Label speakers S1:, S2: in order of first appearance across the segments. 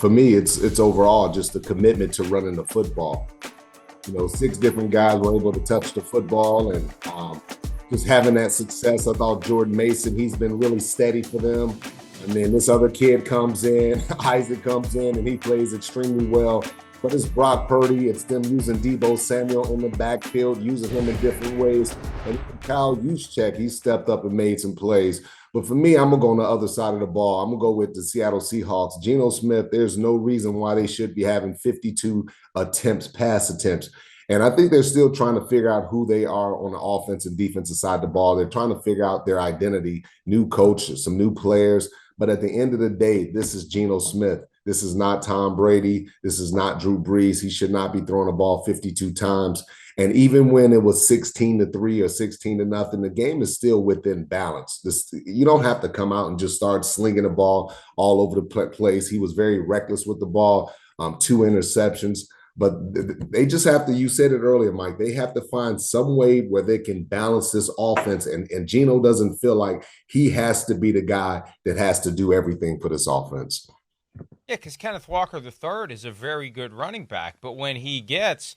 S1: for me, it's overall just the commitment to running the football. Six different guys were able to touch the football and just having that success. I thought Jordan Mason, he's been really steady for them. And then this other kid comes in, Isaac comes in, and he plays extremely well. But it's Brock Purdy. It's them using Deebo Samuel in the backfield, using him in different ways. And Kyle Juszczyk, he stepped up and made some plays. But for me, I'm going to go on the other side of the ball. I'm going to go with the Seattle Seahawks. Geno Smith, there's no reason why they should be having 52 pass attempts. And I think they're still trying to figure out who they are on the offense and defensive side of the ball. They're trying to figure out their identity, new coach, some new players. But at the end of the day, this is Geno Smith. This is not Tom Brady. This is not Drew Brees. He should not be throwing the ball 52 times. And even when it was 16-3 or 16-0, the game is still within balance. You don't have to come out and just start slinging the ball all over the place. He was very reckless with the ball, 2 interceptions. But they just have to, you said it earlier, Mike, they have to find some way where they can balance this offense. And Geno doesn't feel like he has to be the guy that has to do everything for this offense.
S2: Yeah, because Kenneth Walker III is a very good running back, but when he gets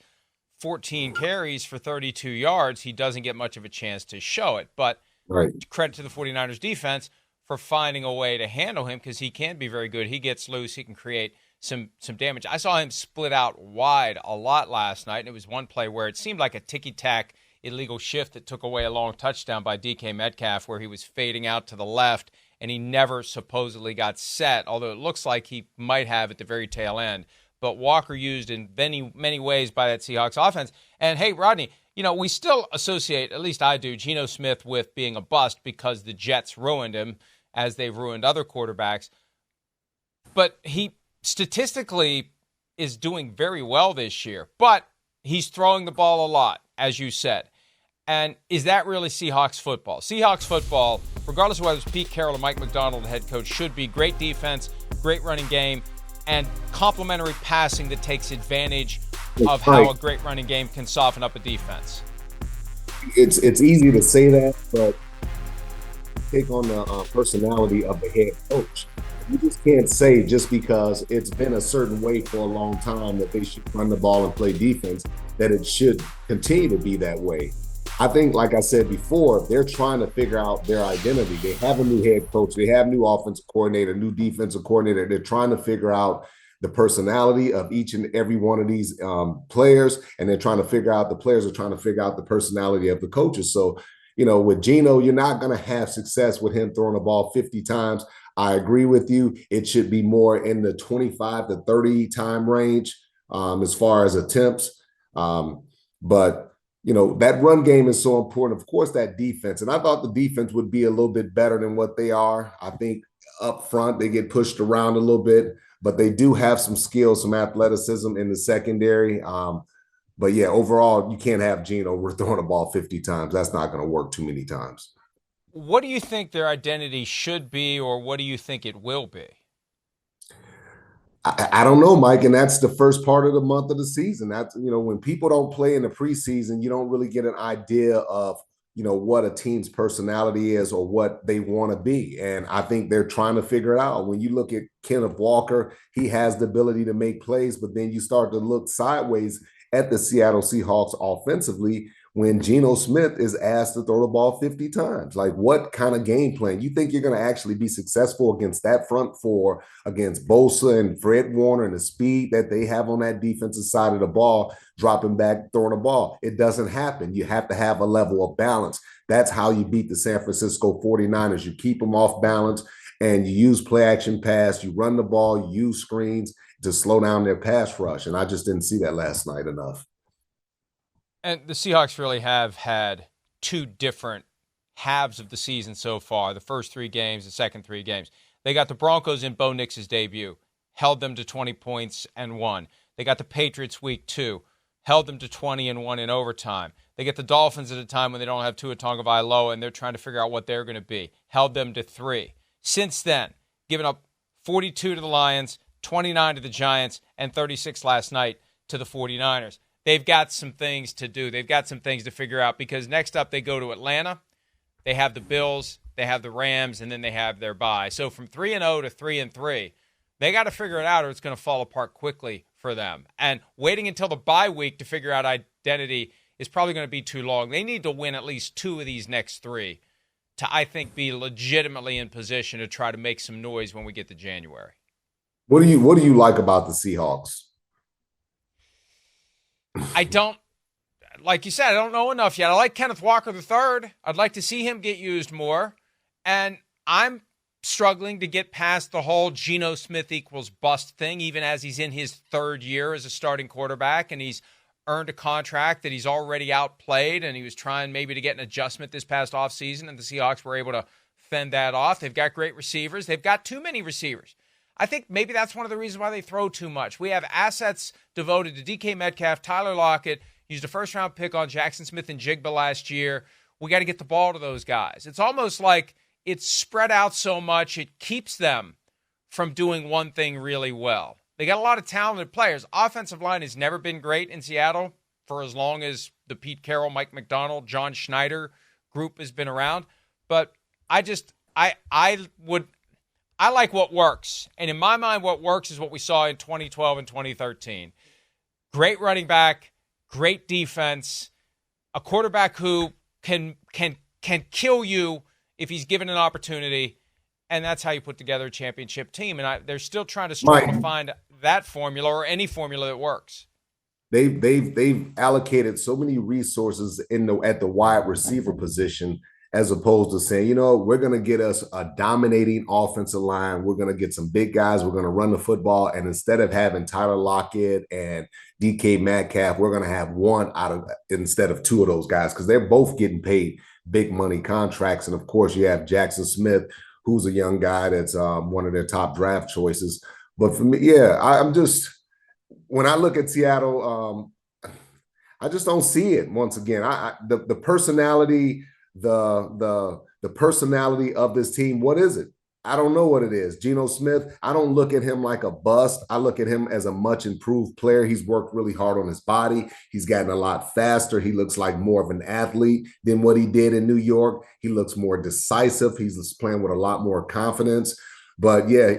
S2: 14 carries for 32 yards, he doesn't get much of a chance to show it. But
S1: right.
S2: Credit to the 49ers defense for finding a way to handle him because he can be very good. He gets loose. He can create some damage. I saw him split out wide a lot last night, and it was one play where it seemed like a ticky-tack illegal shift that took away a long touchdown by DK Metcalf where he was fading out to the left, and he never supposedly got set, although it looks like he might have at the very tail end. But Walker used in many, many ways by that Seahawks offense. And, hey, Rodney, we still associate, at least I do, Geno Smith with being a bust because the Jets ruined him as they've ruined other quarterbacks. But he statistically is doing very well this year. But he's throwing the ball a lot, as you said. And is that really Seahawks football? Seahawks football, regardless of whether it's Pete Carroll or Mike McDonald, the head coach, should be great defense, great running game, and complementary passing that takes advantage of how a great running game can soften up a defense.
S1: It's easy to say that, but take on the personality of the head coach. You just can't say just because it's been a certain way for a long time that they should run the ball and play defense, that it should continue to be that way. I think, like I said before, they're trying to figure out their identity. They have a new head coach. They have new offensive coordinator, new defensive coordinator. They're trying to figure out the personality of each and every one of these players, and they're trying to figure out, the players are trying to figure out the personality of the coaches. So, with Geno, you're not going to have success with him throwing the ball 50 times. I agree with you. It should be more in the 25 to 30 time range as far as attempts. But that run game is so important. Of course, that defense. And I thought the defense would be a little bit better than what they are. I think up front, they get pushed around a little bit, but they do have some skills, some athleticism in the secondary. But yeah, overall, you can't have Geno throwing the ball 50 times. That's not going to work too many times.
S2: What do you think their identity should be, or what do you think it will be?
S1: I don't know, Mike, and that's the first part of the month of the season. That's, when people don't play in the preseason, you don't really get an idea of, what a team's personality is or what they want to be. And I think they're trying to figure it out. When you look at Kenneth Walker, he has the ability to make plays, but then you start to look sideways at the Seattle Seahawks offensively when Geno Smith is asked to throw the ball 50 times. Like, what kind of game plan? You think you're going to actually be successful against that front four, against Bosa and Fred Warner and the speed that they have on that defensive side of the ball, dropping back, throwing the ball? It doesn't happen. You have to have a level of balance. That's how you beat the San Francisco 49ers. You keep them off balance and you use play action pass, you run the ball, you use screens to slow down their pass rush. And I just didn't see that last night enough.
S2: And the Seahawks really have had two different halves of the season so far. The first 3 games, the second 3 games. They got the Broncos in Bo Nix's debut, held them to 20 points and won. They got the Patriots week 2, held them to 20 and won in overtime. They get the Dolphins at a time when they don't have Tua Tagovailoa and they're trying to figure out what they're going to be. Held them to 3. Since then, given up 42 to the Lions, 29 to the Giants, and 36 last night to the 49ers. They've got some things to do. They've got some things to figure out because next up they go to Atlanta. They have the Bills, they have the Rams, and then they have their bye. So from 3-0 to 3-3, They got to figure it out or it's going to fall apart quickly for them. And waiting until the bye week to figure out identity is probably going to be too long. They need to win at least 2 of these next 3 to, I think, be legitimately in position to try to make some noise when we get to January.
S1: What do you like about the Seahawks?
S2: Like you said, I don't know enough yet. I like Kenneth Walker III. I'd like to see him get used more. And I'm struggling to get past the whole Geno Smith equals bust thing, even as he's in his 3rd year as a starting quarterback and he's earned a contract that he's already outplayed, and he was trying maybe to get an adjustment this past offseason, and the Seahawks were able to fend that off. They've got great receivers. They've got too many receivers. I think maybe that's one of the reasons why they throw too much. We have assets devoted to DK Metcalf, Tyler Lockett, used a first-round pick on Jackson Smith and Jigba last year. We got to get the ball to those guys. It's almost like it's spread out so much it keeps them from doing one thing really well. They got a lot of talented players. Offensive line has never been great in Seattle for as long as the Pete Carroll, Mike McDonald, John Schneider group has been around. But I like what works. And in my mind, what works is what we saw in 2012 and 2013. Great running back, great defense, a quarterback who can kill you if he's given an opportunity, and that's how you put together a championship team. And they're still trying to struggle to find that formula or any formula that works.
S1: They've allocated so many resources at the wide receiver position, as opposed to saying, we're going to get us a dominating offensive line. We're going to get some big guys. We're going to run the football. And instead of having Tyler Lockett and DK Metcalf, we're going to have one instead of 2 of those guys, because they're both getting paid big money contracts. And of course, you have Jackson Smith, who's a young guy that's one of their top draft choices. But for me, I'm just, when I look at Seattle, I just don't see it. Once again, the personality, the personality of this team, what is it? I don't know what it is. Geno Smith, I don't look at him like a bust. I look at him as a much improved player. He's worked really hard on his body. He's gotten a lot faster. He looks like more of an athlete than what he did in New York. He looks more decisive. He's playing with a lot more confidence. But yeah,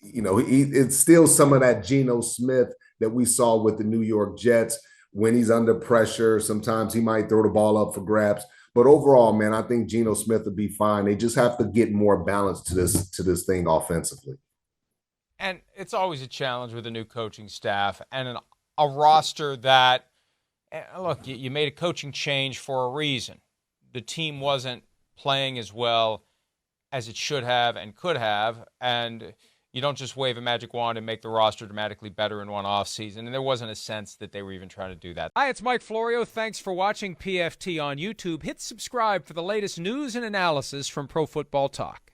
S1: it's still some of that Geno Smith that we saw with the New York Jets. When he's under pressure, sometimes he might throw the ball up for grabs. But overall, man, I think Geno Smith will be fine. They just have to get more balance to this thing offensively.
S2: And it's always a challenge with a new coaching staff and a roster that, look, you made a coaching change for a reason. The team wasn't playing as well as it should have and could have, and you don't just wave a magic wand and make the roster dramatically better in one offseason, and there wasn't a sense that they were even trying to do that. Hi, it's Mike Florio. Thanks for watching PFT on YouTube. Hit subscribe for the latest news and analysis from Pro Football Talk.